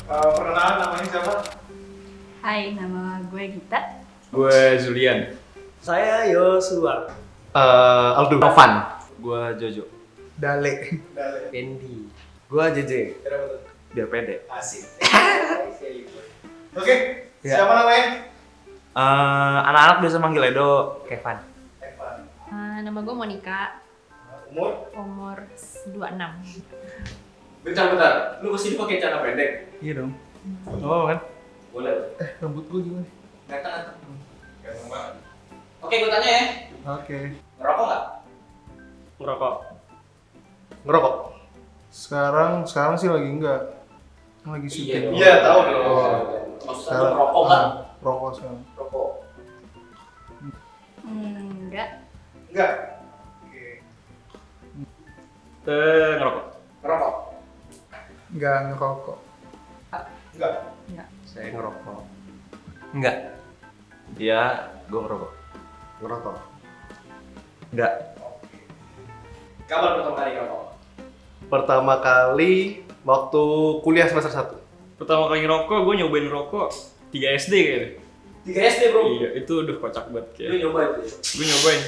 Perkenalan namanya siapa? Hai, nama gue Gita. Gue Julian. Saya Yosua. Aldo. Novan. Gue Jojo. Dale. Pendi. Gua JJ. Kenapa tuh? Biar pede. Asik. Oke, Ya. siapa namanya? Anak-anak biasa manggil Edo. Kevin. Evan. Nama gue Monica, Umur? umur 26. Bentar. Lu kesini pakai celana pendek? Iya dong. Oh kan? Boleh. Rambut gue gimana? Ganteng. Ganteng banget. Oke, gue tanya ya. Oke. Ngerokok nggak? Ngerokok. Ngerokok? Sekarang sih lagi enggak. Lagi syuting. Iya, tahu dong. Maksudnya lu ngerokok kan? Rokok sekarang. Rokok. Enggak. Enggak. Oke. Ngerokok. Ngerokok? Enggak ngerokok. Enggak. Saya ngerokok. Enggak. Iya, gue ngerokok. Ngerokok. Enggak. Kapan pertama kali ngerokok? Pertama kali waktu kuliah semester 1. Pertama kali ngerokok, gue nyobain rokok 3 SD kayaknya. 3 SD bro? Iya, itu udah kocak banget Lu kayak. nyoba itu? Gue nyobain.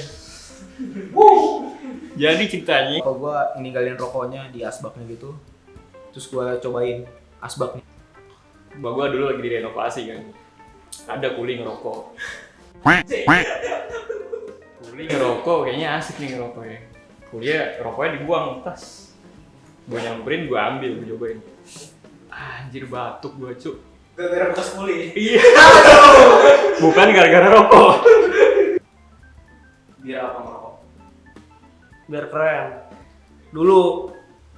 Jadi ceritanya Kalau gue ninggalin rokoknya di asbaknya gitu, terus gue cobain asbaknya. Mbak gua dulu lagi direnovasi kan. Ada kuli ngerokok. Kuli ngerokok kayaknya asik nih ngerokoknya. Kuliah rokoknya dibuang tas. Gua nyamperin, gua ambil, gua cobain. Anjir batuk gua, Cuk. Gara-gara bekas kuli? Iya. Bukan gara-gara rokok. Biar apa ngerokok? Biar keren. Dulu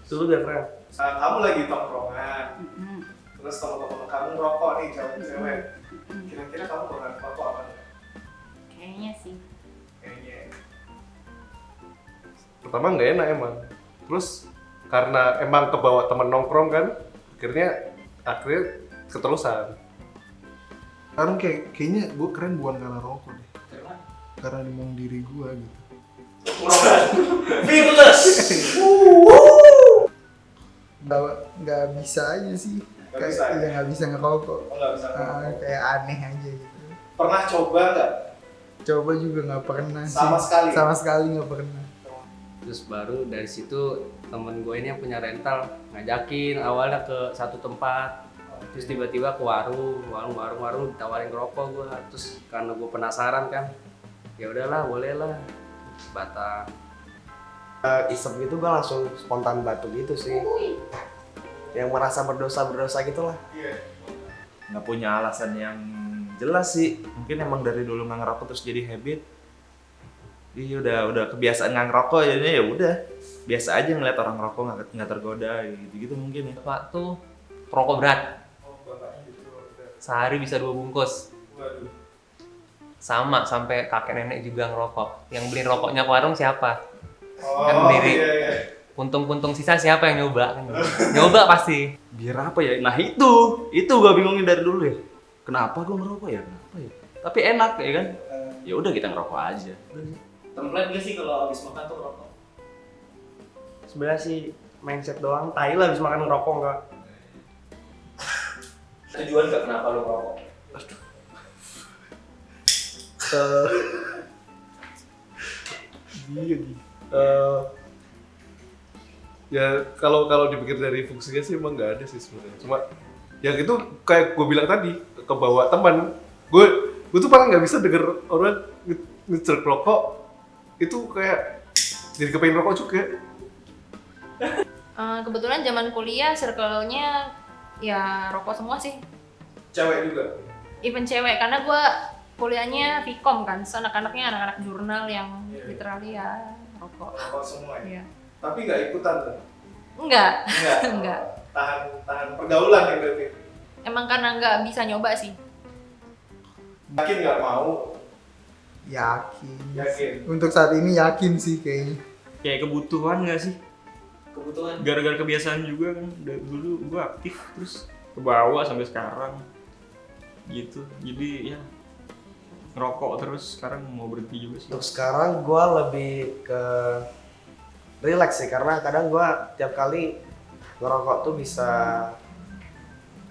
biar keren. Kamu lagi tongkrongan, Mm-mm. terus teman-teman kamu ngerokok nih, cewek-cewek. Mm-mm. Kira-kira kamu bakal ngerokok apa enggak? Kayaknya sih. Kayaknya. Pertama nggak enak emang. Terus karena emang kebawa temen nongkrong kan, akhirnya keterusan. Sekarang kayaknya gue keren bukan karena rokok deh. Karena Karena emang diri gue gitu. fearless. Nggak bisa aja sih. Nggak bisa ya? Iya nggak bisa ngerokok. Oh, nggak bisa ngerokok. Kayak aneh aja gitu. Pernah coba nggak? Coba juga nggak pernah sih. Sama sekali? Sama sekali nggak pernah. Terus baru dari situ temen gue ini yang punya rental ngajakin awalnya ke satu tempat, terus tiba-tiba ke warung ditawarin ngerokok gue. Terus karena gue penasaran kan, ya udahlah boleh lah batang. Isep gitu gue langsung spontan batuk gitu sih. Yang merasa berdosa gitu lah. Iya. Nggak punya alasan yang jelas sih, mungkin emang dari dulu nggak ngerokok terus jadi habit. Iya udah kebiasaan nggak ngerokok jadinya ya udah biasa aja ngeliat orang ngerokok nggak tergoda gitu mungkin ya. Bapak tuh perokok berat, Oh, bapaknya gitu. Udah. sehari bisa 2 bungkus. Waduh. Sama sampai kakek nenek juga ngerokok. Yang beli rokoknya ke warung siapa? Oh, Kan diri. iya. Puntung-puntung sisa siapa yang nyoba? Kan gitu. Nyoba pasti. Biar apa ya? Nah itu gua bingungin dari dulu ya. Kenapa gua ngerokok ya? Kenapa ya? Tapi enak ya kan? Ya udah kita ngerokok aja. Template gak sih kalau habis makan tuh ngerokok? Sebenarnya sih mindset doang. Tai lah habis makan ngerokok nggak. Tujuan gak kenapa lu ngerokok? Iya gitu. Ya kalau dipikir dari fungsinya sih emang nggak ada sih sebenarnya. Cuma yang itu kayak gue bilang tadi kebawa teman. Gue tuh paling nggak bisa denger orang ngecerk rokok itu kayak jadi kepengen rokok juga. Kebetulan zaman kuliah circle-nya ya rokok semua sih. Cewek juga. Even cewek karena gue kuliahnya Vkom kan, so anak-anaknya anak-anak jurnal yang Iya. literally ya rokok. Rokok semua ya. Iya. Tapi nggak ikutan tuh. Enggak. Enggak. Enggak. Tahan pergaulan ya berarti. Emang karena nggak bisa nyoba sih. Yakin nggak mau? Yakin. Yakin. Untuk saat ini yakin sih kayaknya. Kayak kebutuhan gak sih? Kebutuhan. Gara-gara kebiasaan juga kan. Dari dulu gua aktif terus ke bawah sampai sekarang. Gitu. Jadi ya ngerokok terus sekarang mau berhenti juga sih. Untuk sekarang gue lebih ke relax sih karena kadang gue tiap kali ngerokok tuh bisa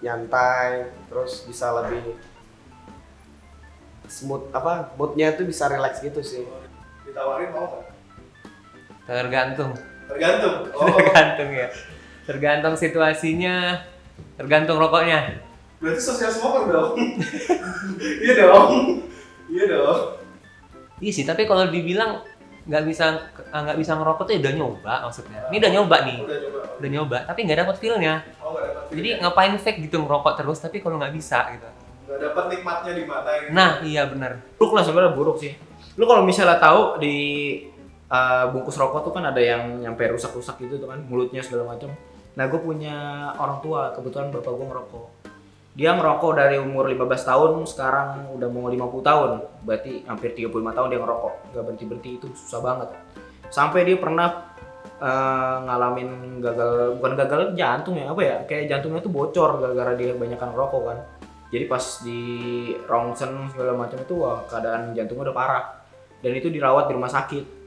nyantai, terus bisa lebih smooth, moodnya itu bisa relax gitu sih. Ditawarin mau nggak? Tergantung. Tergantung. Oh, Tergantung ya. Tergantung situasinya, tergantung rokoknya. berarti social smoker dong. Iya dong. Iya dong. Iya sih, tapi kalau dibilang nggak bisa ngerokok tuh ya udah nyoba maksudnya. Ini udah nyoba nih, Udah nyoba, tapi nggak dapet feel-nya. Oh, nggak dapat. Jadi ngapain fake gitu ngerokok terus, tapi kalau nggak bisa gitu. Nggak dapat nikmatnya di mana gitu. Nah, iya benar. Buruk lah sebenarnya, buruk sih. Lu kalau misalnya tahu di bungkus rokok tuh kan ada yang nyampe rusak-rusak gitu tuh kan, mulutnya segala macam. Nah, gue punya orang tua, kebetulan bapak gue ngerokok. Dia ngerokok dari umur 15 tahun, sekarang udah mau 50 tahun. Berarti hampir 35 tahun dia ngerokok. Gak berhenti-berhenti, itu susah banget. Sampai dia pernah ngalamin bukan gagal jantung ya, apa ya? Kayak jantungnya tuh bocor gara-gara dia kebanyakan ngerokok kan. Jadi pas di rongsen segala macam itu, wah keadaan jantungnya udah parah. Dan itu dirawat di rumah sakit.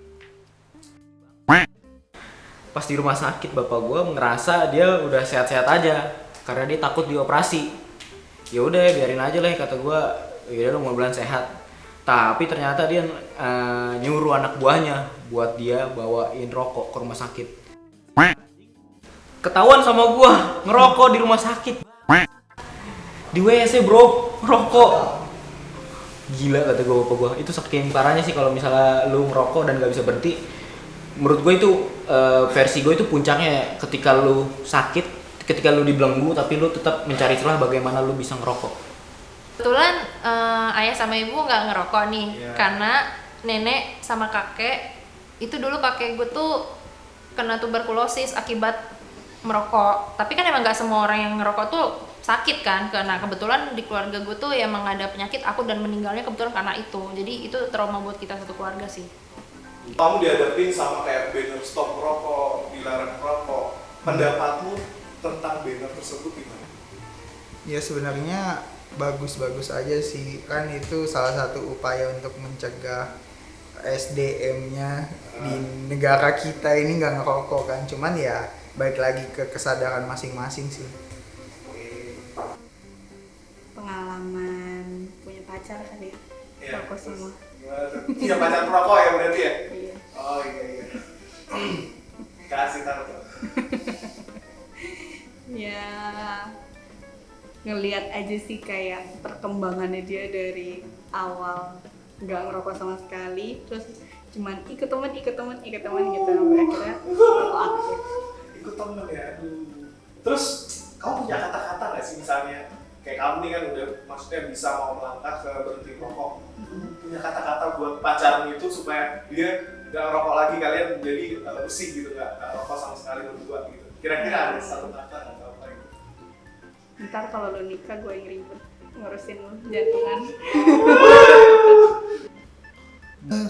Pas di rumah sakit bapak gue ngerasa dia udah sehat-sehat aja karena dia takut dioperasi. Ya udah biarin aja lah kata gue, ya lu mau bilang sehat. Tapi ternyata dia nyuruh anak buahnya buat dia bawain rokok ke rumah sakit. Ketahuan sama gue ngerokok di rumah sakit. Di WC bro, ngerokok. Gila kata gue bapak gue, itu saking parahnya sih kalau misalnya lu ngerokok dan gak bisa berhenti. Menurut gue itu versi gue itu puncaknya ketika lu sakit, ketika lu dibelenggu tapi lu tetap mencari celah bagaimana lu bisa ngerokok. Kebetulan ayah sama ibu nggak ngerokok nih, karena nenek sama kakek itu dulu kakek gue tuh kena tuberkulosis akibat merokok. Tapi kan emang nggak semua orang yang ngerokok tuh sakit kan, karena kebetulan di keluarga gue tuh emang ada penyakit aku dan meninggalnya kebetulan karena itu. Jadi itu trauma buat kita satu keluarga sih. Kamu dihadapin sama kayak banner stop merokok, dilarang merokok. Pendapatmu tentang banner tersebut gimana? Ya sebenarnya bagus-bagus aja sih, kan itu salah satu upaya untuk mencegah SDM-nya di negara kita ini nggak ngerokok kan. Cuman ya balik lagi ke kesadaran masing-masing sih. Pengalaman punya pacar kali ya, rokok semua. Gimana tuh? Punya pacar perokok ya berarti ya? Iya. Oh iya. Kasih tahu. Ya ngelihat aja sih kayak perkembangannya dia dari awal nggak ngerokok sama sekali, terus cuman ikut teman gitu sampai akhirnya aktif. Ikut temen ya, aduh. Terus kamu punya kata-kata nggak sih misalnya kayak kamu nih kan udah maksudnya bisa mau melangkah ke berhenti merokok, punya kata-kata buat pacarmu itu supaya dia nggak rokok lagi, kalian jadi bersih gitu, nggak rokok sama sekali berdua gitu. Kira-kira ada satu kata atau apa gitu? Ntar kalau lo nikah gue yang ribet ngurusin lo jantungan.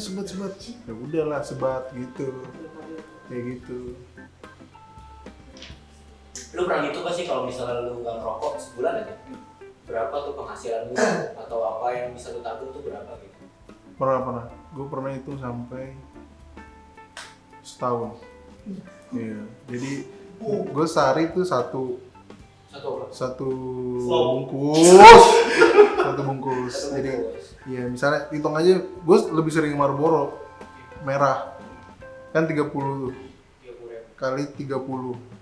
Sebat ya udahlah sebat gitu, kayak gitu. Lu pernah gitu gak sih kalau misalnya lu nggak ngerokok sebulan aja? Berapa tuh penghasilan lu atau apa yang bisa lu tabung tuh berapa gitu? Pernah gue pernah itu sampai setahun. Iya, jadi gue sehari tuh satu bungkus. Jadi ya misalnya hitung aja, gue lebih sering Marlboro merah kan 30 kali 30.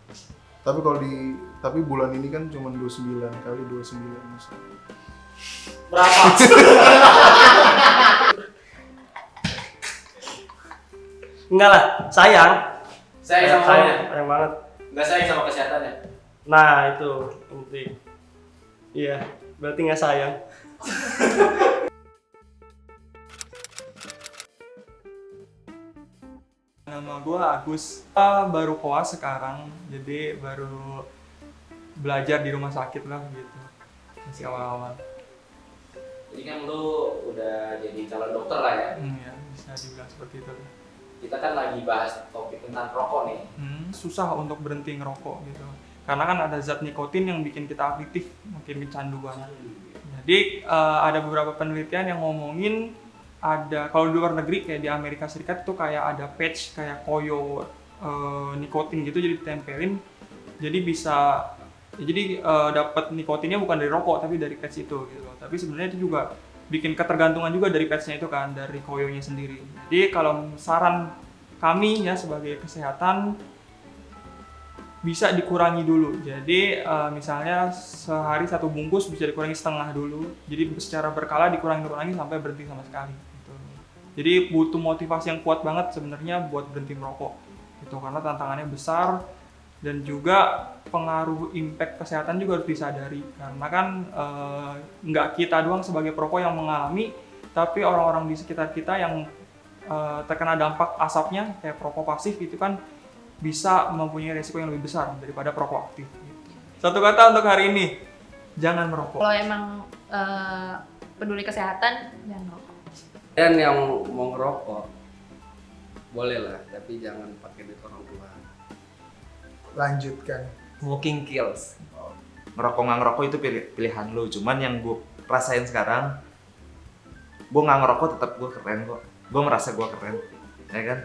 Tapi bulan ini kan cuma 29 kali 29 misalnya. Berapa? Enggak lah, sayang. Sayang sama rokoknya. Sayang banget. Nggak sayang sama kesehatannya. Nah itu penting. Iya, berarti nggak sayang. Nama gue Agus. Baru koas sekarang, jadi baru belajar di rumah sakit lah gitu. Masih awal-awal. Jadi kan lu udah jadi calon dokter lah ya. Ya, bisa dibilang seperti itu. Kita kan lagi bahas topik tentang rokok nih. Susah untuk berhenti ngerokok gitu. Karena kan ada zat nikotin yang bikin kita adiktif, makin kecanduan. Jadi ada beberapa penelitian yang ngomongin ada, kalau di luar negeri kayak di Amerika Serikat tuh kayak ada patch kayak koyo nikotin gitu, jadi ditempelin, jadi bisa Jadi dapat nikotinnya bukan dari rokok tapi dari patch itu gitu loh. Tapi sebenarnya itu juga bikin ketergantungan juga dari patchnya itu kan, dari koyonya sendiri. Jadi kalau saran kami ya sebagai kesehatan bisa dikurangi dulu. Jadi misalnya sehari 1 bungkus bisa dikurangi setengah dulu. Jadi secara berkala dikurangi sampai berhenti sama sekali. Gitu. Jadi butuh motivasi yang kuat banget sebenarnya buat berhenti merokok. Gitu karena tantangannya besar dan juga pengaruh impact kesehatan juga harus disadari karena kan nggak kita doang sebagai perokok yang mengalami, tapi orang-orang di sekitar kita yang terkena dampak asapnya kayak perokok pasif itu kan bisa mempunyai resiko yang lebih besar daripada perokok aktif. Gitu. Satu kata untuk hari ini, jangan merokok. Kalau emang peduli kesehatan, jangan merokok. Dan yang mau ngerokok boleh lah, tapi jangan pakai duit orang tua. Lanjutkan. Smoking kills. Ngerokok nggak ngerokok itu pilihan lo. Cuman yang gue rasain sekarang, gue nggak ngerokok tetap gue keren kok. Gue merasa gue keren, ya kan?